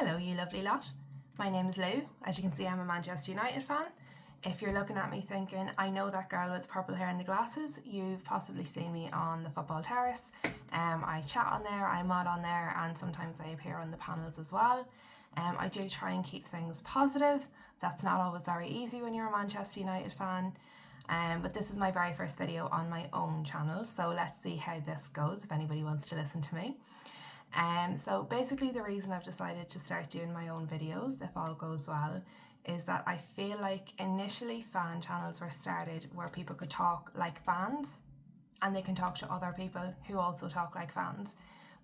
Hello, you lovely lot. My name is Lou. As you can see, I'm a Manchester United fan. If you're looking at me thinking, I know that girl with purple hair and the glasses, you've possibly seen me on the Football Terrace. I chat on there, I mod on there, and sometimes I appear on the panels as well. I do try and keep things positive. That's not always very easy when you're a Manchester United fan. But this is my very first video on my own channel, so let's see how this goes if anybody wants to listen to me. So basically the reason I've decided to start doing my own videos, if all goes well, is that I feel like initially fan channels were started where people could talk like fans and they can talk to other people who also talk like fans.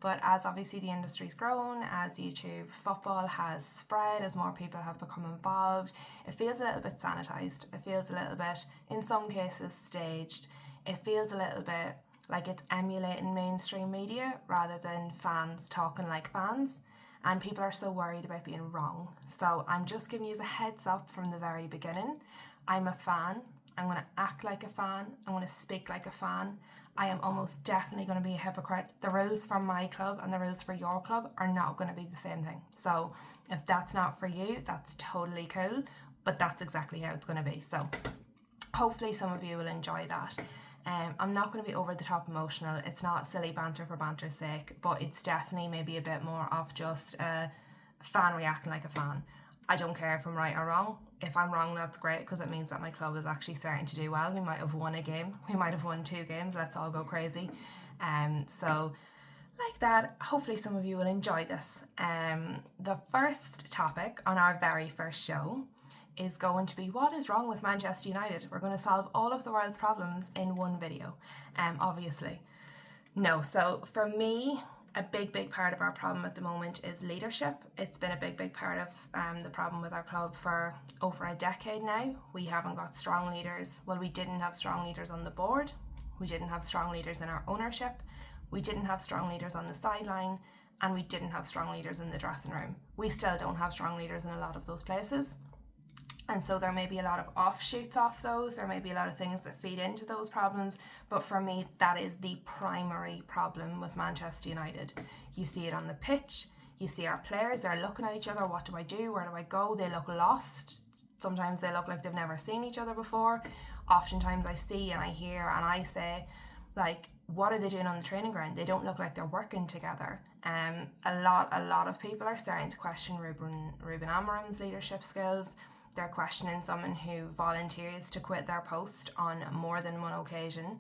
But as obviously the industry's grown, as YouTube football has spread, as more people have become involved, it feels a little bit sanitized. It feels a little bit, in some cases, staged. It feels a little bit like it's emulating mainstream media rather than fans talking like fans. And people are so worried about being wrong. So I'm just giving you a heads up from the very beginning. I'm a fan. I'm going to act like a fan. I'm going to speak like a fan. I am almost definitely going to be a hypocrite. The rules for my club and the rules for your club are not going to be the same thing. So if that's not for you, that's totally cool. But that's exactly how it's going to be. So hopefully some of you will enjoy that. I'm not going to be over the top emotional. It's not silly banter for banter's sake, but it's definitely maybe a bit more of just a fan reacting like a fan. I don't care if I'm right or wrong. If I'm wrong, that's great because it means that my club is actually starting to do well. We might have won a game. We might have won 2 games. Let's all go crazy. So like that, hopefully some of you will enjoy this. The first topic on our very first show is going to be what is wrong with Manchester United. We're going to solve all of the world's problems in one video, obviously. No, so for me, a big part of our problem at the moment is leadership. It's been a big part of the problem with our club for over a decade now. We haven't got strong leaders. Well, we didn't have strong leaders on the board. We didn't have strong leaders in our ownership. We didn't have strong leaders on the sideline. And we didn't have strong leaders in the dressing room. We still don't have strong leaders in a lot of those places. And so there may be a lot of offshoots off those, there may be a lot of things that feed into those problems, but for me that is the primary problem with Manchester United. You see it on the pitch, you see our players, they're looking at each other, what do I do, where do I go, they look lost, sometimes they look like they've never seen each other before. Oftentimes I see and I hear and I say, like, what are they doing on the training ground? They don't look like they're working together. A lot of people are starting to question Ruben Amorim's leadership skills. They're questioning someone who volunteers to quit their post on more than one occasion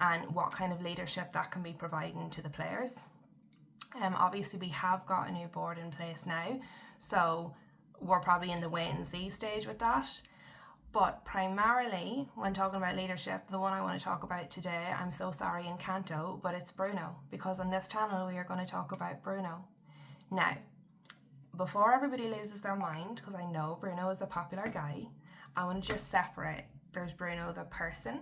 and what kind of leadership that can be providing to the players. Obviously, we have got a new board in place now, so we're probably in the wait and see stage with that. But primarily, when talking about leadership, the one I want to talk about today, I'm so sorry, Encanto, but it's Bruno, because on this channel we are going to talk about Bruno. Now, before everybody loses their mind, because I know Bruno is a popular guy, I want to just separate. There's Bruno the person,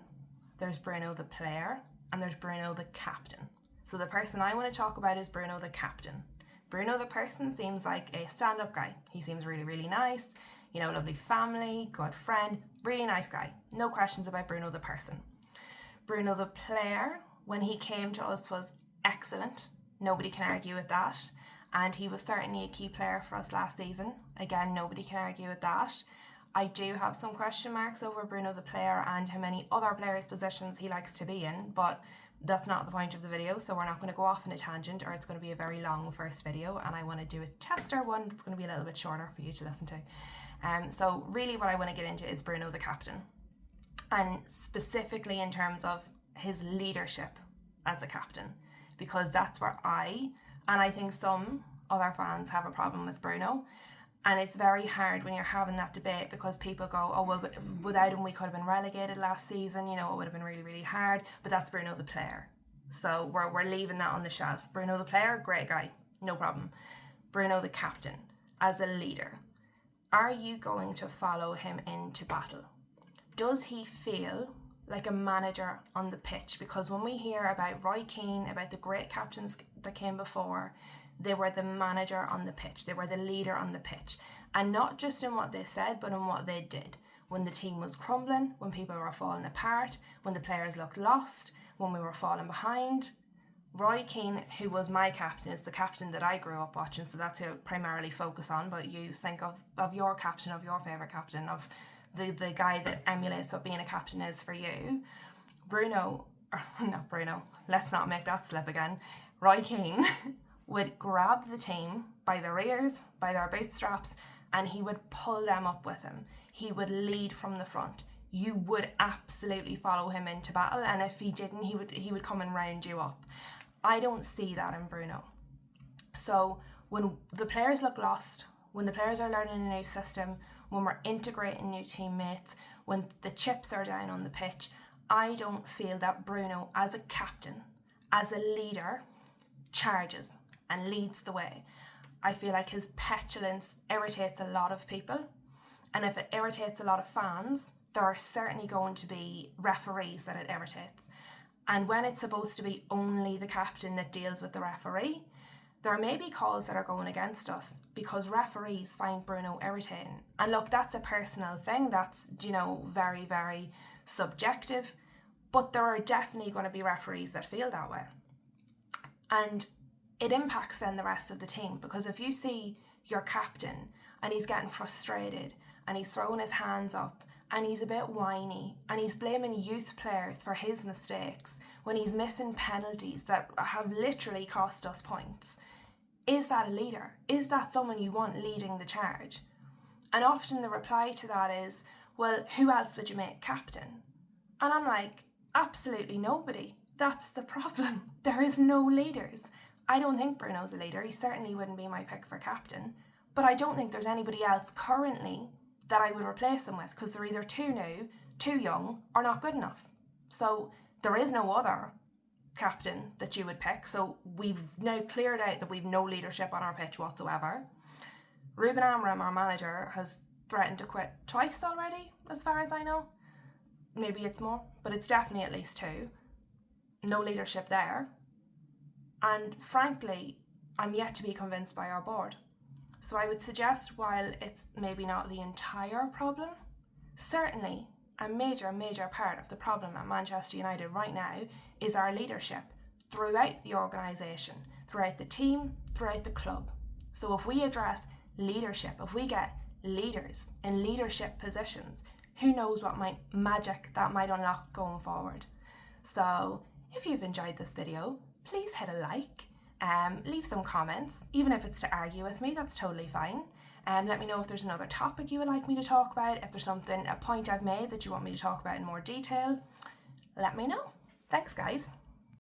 there's Bruno the player, and there's Bruno the captain. So the person I want to talk about is Bruno the captain. Bruno the person seems like a stand-up guy. He seems really nice, you know, lovely family, good friend, really nice guy. No questions about Bruno the person. Bruno the player, when he came to us, was excellent. Nobody can argue with that. And he was certainly a key player for us last season. Again, nobody can argue with that. I do have some question marks over Bruno the player and how many other players' positions he likes to be in, but that's not the point of the video, so we're not going to go off on a tangent or it's going to be a very long first video, and I want to do a tester one that's going to be a little bit shorter for you to listen to. So really what I want to get into is Bruno the captain, and specifically in terms of his leadership as a captain, because that's where I think some other fans have a problem with Bruno. And it's very hard when you're having that debate because people go, oh, well, without him we could have been relegated last season, you know, it would have been really hard. But that's Bruno the player. So we're leaving that on the shelf. Bruno the player, great guy, no problem. Bruno the captain, as a leader, are you going to follow him into battle? Does he feel like a manager on the pitch? Because when we hear about Roy Keane, about the great captains that came before, they were the manager on the pitch. They were the leader on the pitch. And not just in what they said, but in what they did. When the team was crumbling, when people were falling apart, when the players looked lost, when we were falling behind, Roy Keane, who was my captain, is the captain that I grew up watching, so that's who I primarily focus on. But you think of your captain, of your favourite captain, of the guy that emulates what being a captain is for you. Not Bruno, let's not make that slip again. Roy Keane would grab the team by their ears, by their bootstraps, and he would pull them up with him. He would lead from the front. You would absolutely follow him into battle, and if he didn't, he would come and round you up. I don't see that in Bruno. So when the players look lost, when the players are learning a new system, when we're integrating new teammates, when the chips are down on the pitch, I don't feel that Bruno, as a captain, as a leader, charges and leads the way. I feel like his petulance irritates a lot of people, and if it irritates a lot of fans, there are certainly going to be referees that it irritates. And when it's supposed to be only the captain that deals with the referee, there may be calls that are going against us because referees find Bruno irritating. And look, that's a personal thing. That's, very, very subjective. But there are definitely going to be referees that feel that way. And it impacts then the rest of the team, because if you see your captain and he's getting frustrated and he's throwing his hands up and he's a bit whiny and he's blaming youth players for his mistakes when he's missing penalties that have literally cost us points, is that a leader? Is that someone you want leading the charge? And often the reply to that is, well, who else would you make captain? And I'm like, absolutely nobody. That's the problem. There is no leaders. I don't think Bruno's a leader. He certainly wouldn't be my pick for captain. But I don't think there's anybody else currently that I would replace him with, because they're either too new, too young, or not good enough. So there is no other captain that you would pick. So we've now cleared out that we've no leadership on our pitch whatsoever. Ruben Amorim, our manager, has threatened to quit twice already, as far as I know. Maybe it's more, but it's definitely at least 2. No leadership there. And frankly, I'm yet to be convinced by our board. So I would suggest, while it's maybe not the entire problem, certainly a major part of the problem at Manchester United right now is our leadership throughout the organisation, throughout the team, throughout the club. So if we address leadership, if we get leaders in leadership positions, who knows what magic that might unlock going forward. So if you've enjoyed this video, please hit a like. Leave some comments, even if it's to argue with me, that's totally fine. Let me know if there's another topic you would like me to talk about, if there's a point I've made that you want me to talk about in more detail. Let me know. Thanks, guys.